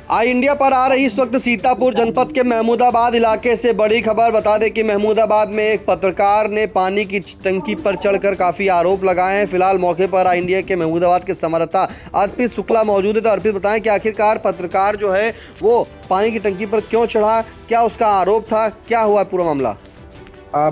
आई India पर आ रही इस वक्त सीतापुर जनपद के महमूदाबाद इलाके से बड़ी खबर। बता दें कि महमूदाबाद में एक पत्रकार ने पानी की टंकी पर चढ़कर काफी आरोप लगाए हैं। फिलहाल मौके पर आई इंडिया के महमूदाबाद के संवाददाता अर्पित शुक्ला मौजूद है। तो अर्पित, बताएं कि आखिरकार पत्रकार जो है वो पानी की टंकी पर क्यों चढ़ा, क्या उसका आरोप था, क्या हुआ पूरा मामला?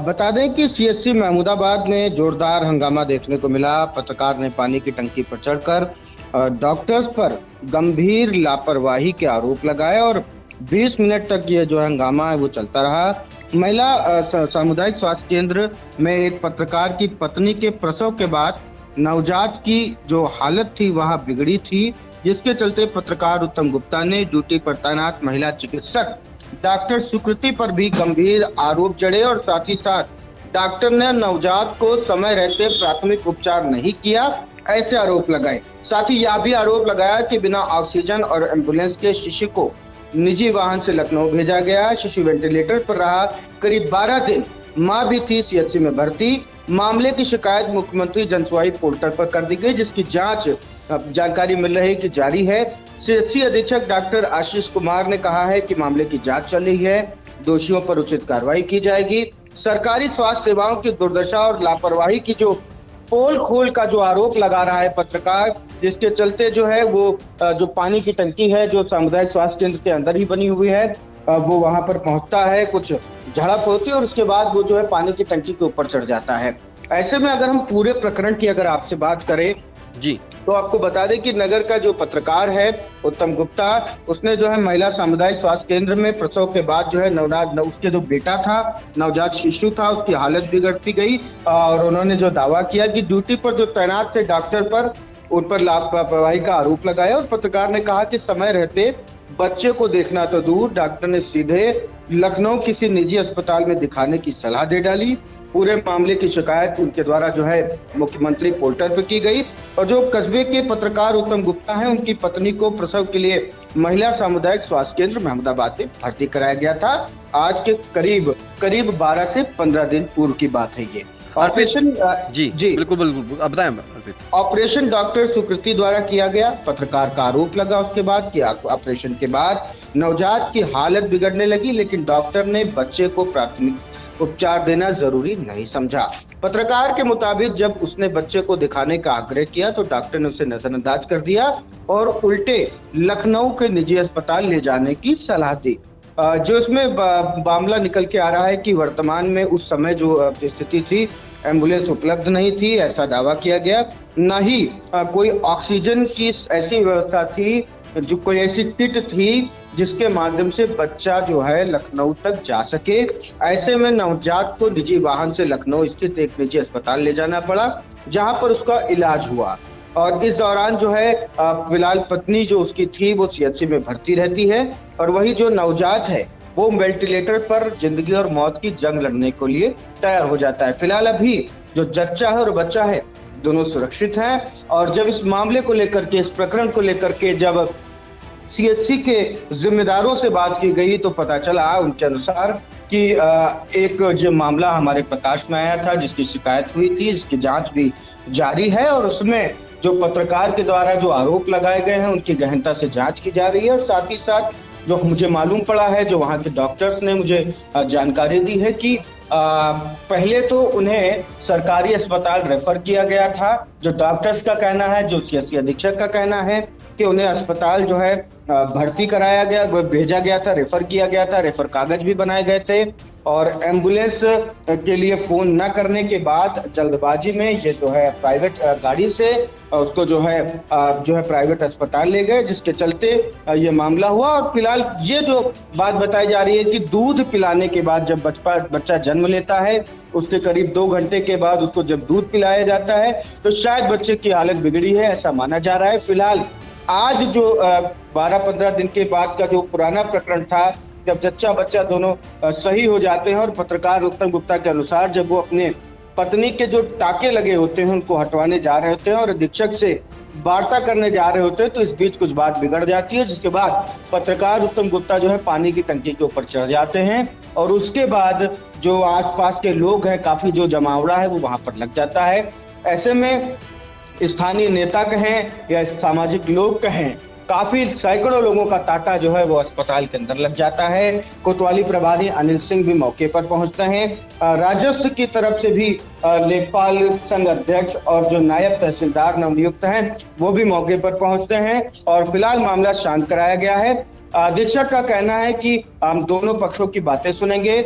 बता दें कि सीएचसी महमूदाबाद में जोरदार हंगामा देखने को मिला। पत्रकार ने पानी की टंकी पर चढ़कर डॉक्टर्स पर गंभीर लापरवाही के आरोप लगाए और 20 मिनट तक ये जो हंगामा है वो चलता रहा। महिला सामुदायिक स्वास्थ्य केंद्र में एक पत्रकार की पत्नी के प्रसव के बाद नवजात की जो हालत थी वह बिगड़ी थी, जिसके चलते पत्रकार उत्तम गुप्ता ने ड्यूटी पर तैनात महिला चिकित्सक डॉक्टर सुकृति पर भी गंभीर आरोप जड़े और साथ ही साथ डॉक्टर ने नवजात को समय रहते प्राथमिक उपचार नहीं किया, ऐसे आरोप लगाए। साथ ही यह भी आरोप लगाया कि बिना ऑक्सीजन और एम्बुलेंस के शिशु को निजी वाहन से लखनऊ भेजा गया। शिशु वेंटिलेटर पर रहा। करीब 12 दिन मां भी थी सीएचसी में भर्ती। मामले की शिकायत मुख्यमंत्री जनसुनवाई पोर्टल पर कर दी गई, जिसकी जांच जानकारी मिल रही है कि जारी है। सीएचसी अधीक्षक डॉक्टर आशीष कुमार ने कहा है कि मामले की जांच चल रही है, दोषियों पर उचित कार्रवाई की जाएगी। सरकारी स्वास्थ्य सेवाओं की दुर्दशा और लापरवाही की जो पोल खोल का जो आरोप लगा रहा है पत्रकार, जिसके चलते जो है वो जो पानी की टंकी है जो सामुदायिक स्वास्थ्य केंद्र के अंदर ही बनी हुई है, वो वहां पर पहुंचता है, कुछ झड़प होती है और उसके बाद वो जो है पानी की टंकी के ऊपर चढ़ जाता है। ऐसे में अगर हम पूरे प्रकरण की अगर आपसे बात करें जी, तो आपको बता दें कि नगर का जो पत्रकार है उत्तम गुप्ता, उसने जो है महिला सामुदायिक स्वास्थ्य केंद्र में प्रसव के बाद जो है उसके जो बेटा था, नवजात शिशु था, उसकी हालत बिगड़ती गई और उन्होंने जो दावा किया कि ड्यूटी पर जो तैनात थे डॉक्टर पर उन पर लापरवाही का आरोप लगाया। और पत्रकार ने कहा कि समय रहते बच्चे को देखना तो दूर, डॉक्टर ने सीधे लखनऊ किसी निजी अस्पताल में दिखाने की सलाह दे डाली। पूरे मामले की शिकायत उनके द्वारा जो है मुख्यमंत्री पोर्टल पर की गई और जो कस्बे के पत्रकार उत्तम गुप्ता हैं, उनकी पत्नी को प्रसव के लिए महिला सामुदायिक स्वास्थ्य केंद्र महमूदाबाद में भर्ती कराया गया था। आज के करीब 12 से 15 दिन पूर्व की बात है ये ऑपरेशन। जी बिल्कुल बिल्कुल, अब बताएं। ऑपरेशन डॉक्टर सुकृति द्वारा किया गया। पत्रकार का आरोप लगा उसके बाद कि ऑपरेशन के बाद नवजात की हालत बिगड़ने लगी, लेकिन डॉक्टर ने बच्चे को प्राथमिक उपचार देना जरूरी नहीं समझा। पत्रकार के मुताबिक जब उसने बच्चे को दिखाने का आग्रह किया तो डॉक्टर ने उसे नजरअंदाज कर दिया और उल्टे लखनऊ के निजी अस्पताल ले जाने की सलाह दी। जो इसमें मामला निकल के आ रहा है कि वर्तमान में उस समय जो स्थिति थी, एम्बुलेंस उपलब्ध नहीं थी, ऐसा दावा किया गया। न ही कोई ऑक्सीजन की ऐसी व्यवस्था थी, जो कोई ऐसी किट थी जिसके माध्यम से बच्चा जो है लखनऊ तक जा सके। ऐसे में नवजात को निजी वाहन से लखनऊ स्थित एक निजी अस्पताल ले जाना पड़ा, जहां पर उसका इलाज हुआ। और इस दौरान जो है फिलहाल पत्नी जो उसकी थी वो सीएचसी में भर्ती रहती है और वही जो नवजात है वो वेंटिलेटर पर जिंदगी और मौत की जंग लड़ने के लिए तैयार हो जाता है। फिलहाल अभी जो जच्चा है और बच्चा है दोनों सुरक्षित हैं। और जब इस मामले को लेकर के, इस प्रकरण को लेकर के जब सीएचसी के जिम्मेदारों से बात की गई तो पता चला उनके अनुसार कि एक जो मामला हमारे प्रकाश में आया था, जिसकी शिकायत हुई थी, जिसकी जांच भी जारी है और उसमें जो पत्रकार के द्वारा जो आरोप लगाए गए हैं उनकी गहनता से जांच की जा रही है। और साथ ही साथ जो मुझे मालूम पड़ा है, जो वहां के डॉक्टर्स ने मुझे जानकारी दी है कि पहले तो उन्हें सरकारी अस्पताल रेफर किया गया था। जो डॉक्टर्स का कहना है, जो सीएचसी अधीक्षक का कहना है कि उन्हें अस्पताल जो है भर्ती कराया गया, वो भेजा गया था, रेफर किया गया था, रेफर कागज भी बनाए गए थे। और एम्बुलेंस के लिए फोन न करने के बाद जल्दबाजी में ये जो है प्राइवेट गाड़ी से उसको जो है प्राइवेट अस्पताल ले गए, जिसके चलते ये मामला हुआ। और फिलहाल ये जो बात बताई जा रही है कि दूध पिलाने के बाद जब बच्चा जन्म लेता है, उसके करीब 2 घंटे के बाद उसको जब दूध पिलाया जाता है तो शायद बच्चे की हालत बिगड़ी है, ऐसा माना जा रहा है। फिलहाल आज जो 12-15 दिन के बाद का जो पुराना प्रकरण था, जब जच्चा बच्चा दोनों सही हो जाते हैं और पत्रकार उत्तम गुप्ता के अनुसार जब वो अपने पत्नी के जो टाके लगे होते हैं उनको हटवाने जा रहे होते हैं और अधीक्षक से वार्ता करने जा रहे होते हैं, तो इस बीच कुछ बात बिगड़ जाती है, जिसके बाद पत्रकार उत्तम गुप्ता जो है पानी की टंकी के ऊपर चढ़ जाते हैं और उसके बाद जो आसपास के लोग हैं, काफी जो जमावड़ा है वो वहां पर लग जाता है। ऐसे में स्थानीय नेता कहें या सामाजिक लोग कहें काफी सैकड़ों लोगों का तांता जो है वो अस्पताल के अंदर लग जाता है। कोतवाली प्रभारी अनिल सिंह भी मौके पर पहुंचते हैं। राजस्व की तरफ से भी लेखपाल संघ अध्यक्ष और जो नायब तहसीलदार नवनियुक्त हैं वो भी मौके पर पहुंचते हैं और फिलहाल मामला शांत कराया गया है। अधीक्षक का कहना है कि हम दोनों पक्षों की बातें सुनेंगे।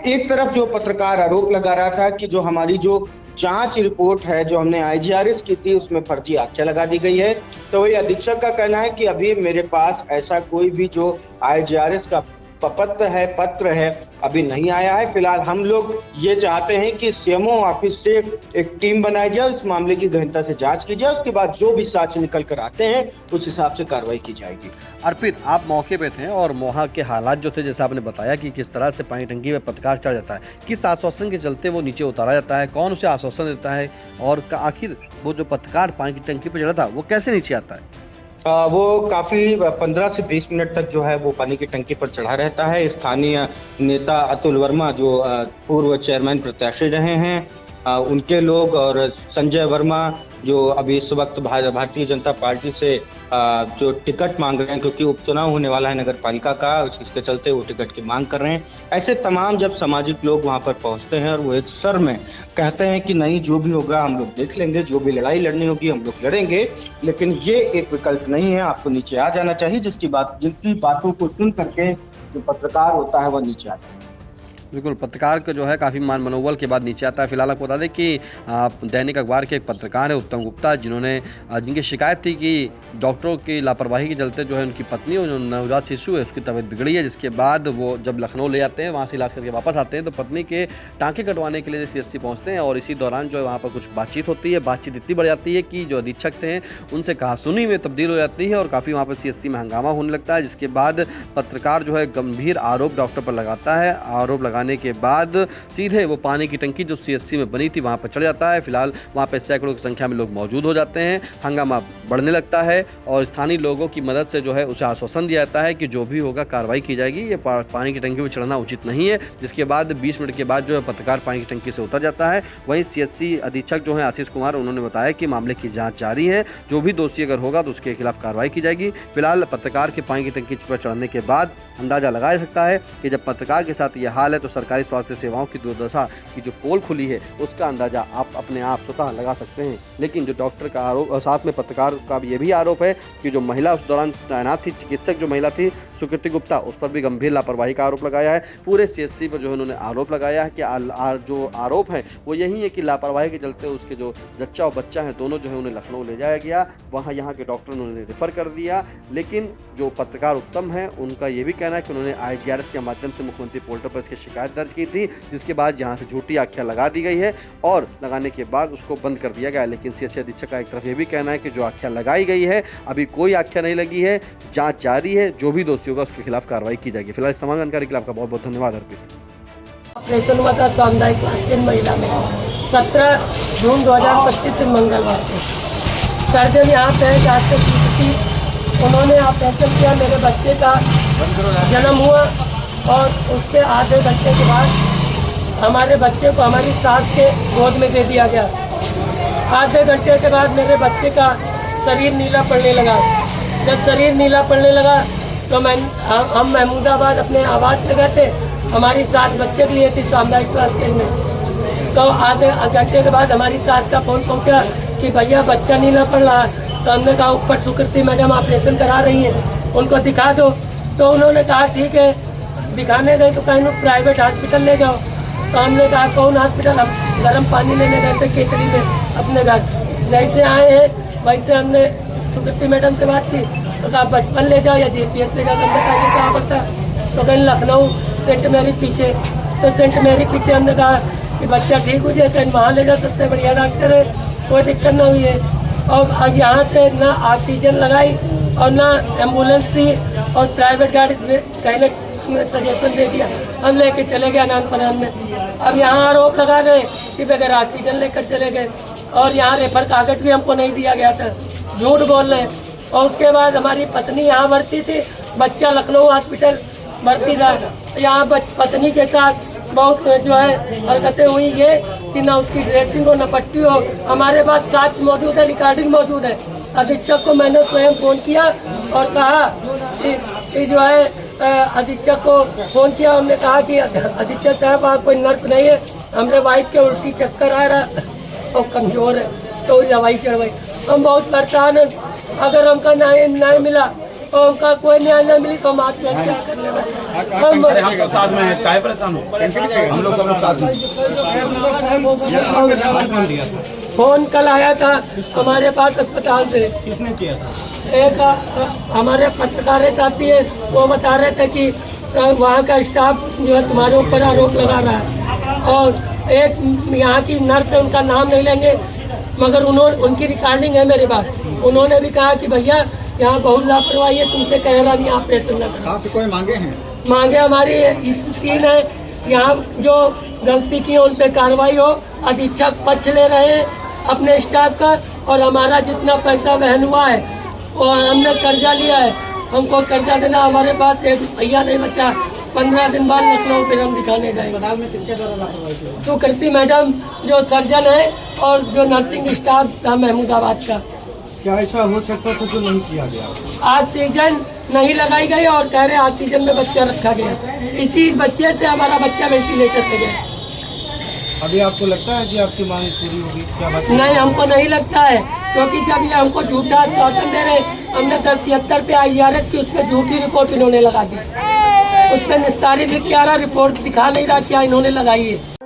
एक तरफ जो पत्रकार आरोप लगा रहा था कि जो हमारी जो जांच रिपोर्ट है जो हमने IGRS की थी उसमें फर्जी आख्या लगा दी गई है, तो वही अधीक्षक का कहना है कि अभी मेरे पास ऐसा कोई भी जो IGRS का पत्र है अभी नहीं आया है। फिलहाल हम लोग ये चाहते हैं कि CMO ऑफिस से एक टीम बनाई जाए, इस मामले की गहनता से जांच की जाए, उसके बाद जो भी साक्ष्य निकल कर आते हैं उस हिसाब से कार्रवाई की जाएगी। अर्पित, आप मौके पे थे और वहाँ के हालात जो थे, जैसे आपने बताया कि किस तरह से पानी टंकी में पत्रकार चढ़ जाता है, किस आश्वासन के चलते वो नीचे उतारा जाता है, कौन उसे आश्वासन देता है और आखिर वो जो पत्रकार पानी की टंकी पर चढ़ा था वो कैसे नीचे आता है? वो काफी 15 से 20 मिनट तक जो है वो पानी की टंकी पर चढ़ा रहता है। स्थानीय नेता अतुल वर्मा जो पूर्व चेयरमैन प्रत्याशी रहे हैं, उनके लोग और संजय वर्मा जो अभी इस वक्त भारतीय जनता पार्टी से जो टिकट मांग रहे हैं, क्योंकि उपचुनाव होने वाला है नगर पालिका का, इसके चलते वो टिकट की मांग कर रहे हैं। ऐसे तमाम जब सामाजिक लोग वहां पर पहुंचते हैं और वो एक सर में कहते हैं कि नहीं, जो भी होगा हम लोग देख लेंगे, जो भी लड़ाई लड़नी होगी हम लोग लड़ेंगे, लेकिन ये एक विकल्प नहीं है, आपको नीचे आ जाना चाहिए। जिनकी बातों को सुन करके जो पत्रकार होता है वह नीचे आ जाए। बिल्कुल, पत्रकार का जो है काफ़ी मान मनोबल के बाद नीचे आता है। फिलहाल आपको बता दें कि दैनिक अखबार के एक पत्रकार है उत्तम गुप्ता, जिनकी शिकायत थी कि डॉक्टरों की लापरवाही के चलते जो है उनकी पत्नी और जो नवजात शिशु है उसकी तबीयत बिगड़ी है, जिसके बाद वो जब लखनऊ ले जाते हैं, वहाँ से इलाज करके वापस आते हैं तो पत्नी के टाँके कटवाने के लिए CSC पहुँचते हैं और इसी दौरान जो है वहाँ पर कुछ बातचीत होती है। बातचीत इतनी बढ़ जाती है कि जो अधीक्षक थे उनसे कहासुनी में तब्दील हो जाती है और काफ़ी वहाँ पर CSC में हंगामा होने लगता है, जिसके बाद पत्रकार जो है गंभीर आरोप डॉक्टर पर लगाता है। आरोप लगाने के बाद सीधे वो पानी की टंकी जो CSC में बनी थी वहां पर चढ़ जाता है। फिलहाल वहां पर सैकड़ों की संख्या में लोग मौजूद हो जाते हैं, हंगामा बढ़ने लगता है और स्थानीय लोगों की मदद से जो है उसे आश्वासन दिया जाता है कि जो भी होगा कार्रवाई की जाएगी, ये पानी की टंकी पर चढ़ना उचित नहीं है। जिसके बाद 20 मिनट के बाद जो है पत्रकार पानी की टंकी से उतर जाता है। वहीं CSC अधीक्षक जो है आशीष कुमार, उन्होंने बताया कि मामले की जाँच जारी है, जो भी दोषी अगर होगा तो उसके खिलाफ कार्रवाई की जाएगी। फिलहाल पत्रकार के पानी की टंकी पर चढ़ने के बाद अंदाजा लगाया जा सकता है कि जब पत्रकार के साथ यह हाल है तो सरकारी स्वास्थ्य सेवाओं की दुर्दशा की जो पोल खुली है उसका अंदाजा आप अपने आप स्वतः लगा सकते हैं। लेकिन जो डॉक्टर का आरोप और साथ में पत्रकार का ये भी आरोप है कि जो महिला उस दौरान तैनात थी, चिकित्सक जो महिला थी सुकृति गुप्ता, उस पर भी गंभीर लापरवाही का आरोप लगाया है। पूरे CSC पर जो है उन्होंने आरोप लगाया है कि जो आरोप है वो यही है कि लापरवाही के चलते उसके जो जच्चा और बच्चा है दोनों जो है उन्हें लखनऊ ले जाया गया, वहाँ यहाँ के डॉक्टर ने उन्हें रेफर कर दिया। लेकिन जो पत्रकार उत्तम है उनका ये भी कहना है कि उन्होंने IGRS के माध्यम से मुख्यमंत्री पोर्टल पर इसकी शिकायत दर्ज की थी, जिसके बाद यहाँ से झूठी आख्या लगा दी गई है और लगाने के बाद उसको बंद कर दिया गया। लेकिन CSC अधीक्षक का एक तरफ ये भी कहना है कि जो आख्या लगाई गई है अभी कोई आख्या नहीं लगी है, जांच जारी है, जो भी दोषी होगा उसके खिलाफ कार्रवाई की जाएगी। फिलहाल इस तमाम जानकारी के लिए आपका बहुत बहुत धन्यवाद अर्पित। ऑपरेशन हुआ था सामुदायिक स्वास्थ्य महिला में 17 जून 2025 दिन मंगलवार को। सर्जन यहाँ पे जांच की, उन्होंने ऑपरेशन किया, मेरे बच्चे का जन्म हुआ और उसके आधे घंटे के बाद हमारे बच्चे को हमारी सास के गोद में दे दिया गया। आधे घंटे के बाद मेरे बच्चे का शरीर नीला पड़ने लगा। जब शरीर नीला पड़ने लगा तो हम महमूदाबाद अपने आवास पे गए थे, हमारी सास बच्चे के लिए थी सामुदायिक स्वास्थ्य केंद्र में। तो आधे घंटे के बाद हमारी सास का फोन पहुंचा कि भैया बच्चा नीला पड़ रहा है। तो हमने कहा ऊपर सुकृति मैडम ऑपरेशन करा रही है, उनको दिखा दो। तो उन्होंने कहा ठीक है, दिखाने गए तो कहीं प्राइवेट हॉस्पिटल ले जाओ। तो हमने कहा कौन हॉस्पिटल? हम गर्म पानी लेने गए थे केतली में अपने घर। जैसे आए हैं वैसे हमने सुकृति मैडम से बात की, तो कहा बचपन ले जाओ या GPS ले जाओ। हमने कहा ये कहाँ पड़ता? तो कहीं लखनऊ सेंट मैरी पीछे। तो सेंट मैरी पीछे हमने कहा कि बच्चा ठीक हो जाए, कहीं वहाँ ले जाओ, सबसे बढ़िया डॉक्टर है, कोई दिक्कत ना हुई है। और यहाँ से ना ऑक्सीजन लगाई और ना एम्बुलेंस दी और प्राइवेट गाड़ी कहने सजेशन दे दिया, हम लेके चले गए आनंदपुर में। अब यहाँ आरोप लगा गए कि बगैर ऑक्सीजन लेकर चले गए और यहाँ रेफर कागज भी हमको नहीं दिया गया था, झूठ बोल रहे। और उसके बाद हमारी पत्नी यहाँ भर्ती थी, बच्चा लखनऊ हॉस्पिटल भर्ती था। यहाँ पत्नी के साथ बहुत जो है हरकतें हुई ये कि ना उसकी ड्रेसिंग हो, ना पट्टी हो। हमारे पास साक्ष्य मौजूद है, रिकॉर्डिंग मौजूद है। अधीक्षक को मैंने स्वयं फोन किया और कहा कि जो है अधीक्षक को फोन किया। हमने कहा कि अधीक्षक साहब आप कोई नर्स नहीं है, हमरे वाइफ के उल्टी चक्कर आ रहा और कमजोर है तो दवाई चढ़वाई। हम बहुत परेशान हैं, अगर हमका न्याय नहीं मिला और उनका कोई न्याय नहीं मिली तो हम आत्महत्या कर लेना। हम सब साथ में हैं, काहे परेशान हो? हम लोग सब साथ में। फोन कल आया था हमारे पास अस्पताल से। किसने किया था? एक हमारे पत्रकार साथी है, वो बता रहे थे कि वहाँ का स्टाफ जो है तुम्हारे ऊपर आरोप लगा रहा है, और एक यहाँ की नर्स है, उनका नाम नहीं लेंगे मगर उनकी रिकॉर्डिंग है मेरे पास। उन्होंने भी कहा कि भैया यहाँ बहुत लापरवाही है, तुमसे कह रहा नहीं ऑपरेशन न करो। आपकी कोई मांगे हैं? मांगे हमारी 3 है, यहाँ जो गलती की है उन पे कार्रवाई हो, अधीक्षक पक्ष ले रहे हैं अपने स्टाफ का, और हमारा जितना पैसा वहन हुआ है और हमने कर्जा लिया है, हमको कर्जा देना। हमारे पास एक भैया नहीं बचा, 15 दिन बाद लखनऊ फिर हम दिखाने गए। अस्पताल में किसके द्वारा लापरवाही की? सुकृति मैडम जो सर्जन है और जो नर्सिंग स्टाफ था महमूदाबाद का। क्या ऐसा हो सकता था जो नहीं किया गया? ऑक्सीजन नहीं लगाई गई और कह रहे ऑक्सीजन में बच्चा रखा गया, इसी बच्चे से हमारा बच्चा वेंटिलेटर पे गया। अभी आपको लगता है कि आपकी मांग पूरी होगी? क्या बात? नहीं, हमको नहीं लगता है, क्योंकि जब ये हमको झूठा आश्वासन दे रहे, हमने 1076 पे IRS की उस पर झूठी रिपोर्ट इन्होंने लगा दी, उस पर निस्तारित 11 रिपोर्ट दिखा नहीं रहा क्या इन्होंने लगाई है।